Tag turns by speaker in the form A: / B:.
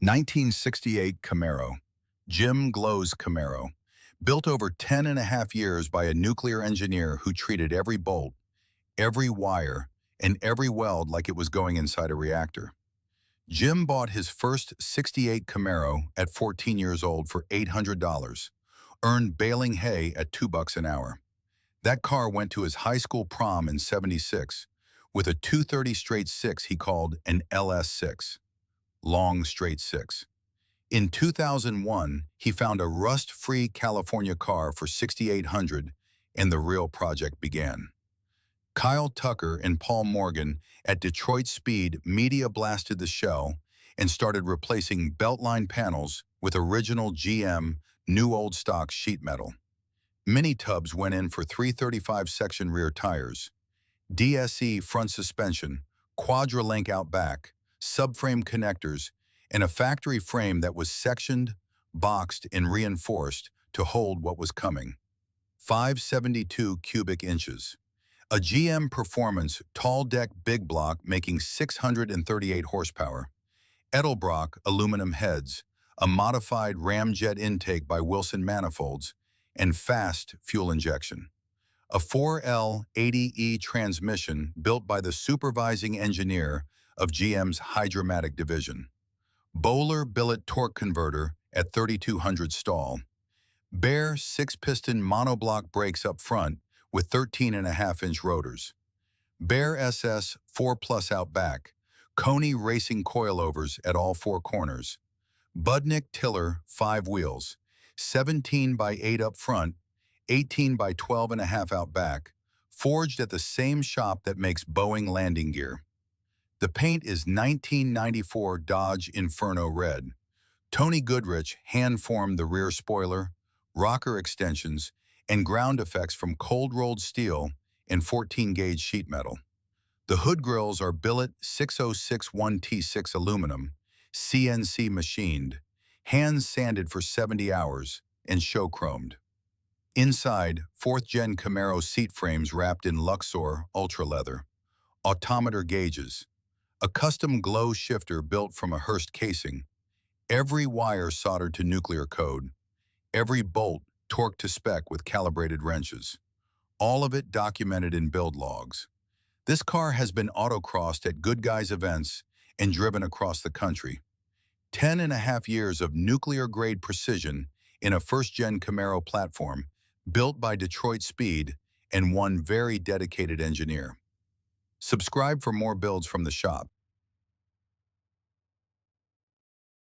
A: 1968 Camaro. Jim Gloe's Camaro. Built over 10 and a half years by a nuclear engineer who treated every bolt, every wire, and every weld like it was going inside a reactor. Jim bought his first '68 Camaro at 14 years old for $800, earned baling hay at $2 an hour. That car went to his high school prom in '76 with a 230 straight six he called an LS6, long straight six. In 2001, he found a rust-free California car for $6,800 and the real project began. Kyle Tucker and Paul Morgan at Detroit Speed media blasted the shell and started replacing beltline panels with original GM new old stock sheet metal. Mini tubs went in for 335 section rear tires, DSE front suspension, Quadralink out back, subframe connectors, and a factory frame that was sectioned, boxed, and reinforced to hold what was coming. 572 cubic inches. A GM Performance tall deck big block making 638 horsepower. Edelbrock aluminum heads, a modified RamJet intake by Wilson Manifolds, and FAST fuel injection. A 4L80E transmission built by the supervising engineer of GM's Hydromatic division. Boeing billet torque converter at 3200 stall. Baer six-piston monoblock brakes up front with 13.5-inch rotors. Baer SS 4+ out back, Coney racing coilovers at all four corners. Budnik Tiller 5 wheels, 17 by 8 up front, 18 by 12.5 out back, forged at the same shop that makes Boeing landing gear. The paint is 1994 Dodge Inferno Red. Tony Goodrich hand-formed the rear spoiler, rocker extensions, and ground effects from cold-rolled steel and 14-gauge sheet metal. The hood grills are billet 6061T6 aluminum, CNC machined, hand-sanded for 70 hours, and show-chromed. Inside, 4th-gen Camaro seat frames wrapped in Luxor ultra leather, autometer gauges, a custom Gloe shifter built from a Hurst casing, every wire soldered to nuclear code, every bolt torqued to spec with calibrated wrenches, all of it documented in build logs. This car has been autocrossed at Good Guys events and driven across the country. 10 and a half years of nuclear-grade precision in a first-gen Camaro platform built by Detroit Speed and one very dedicated engineer. Subscribe for more builds from the shop.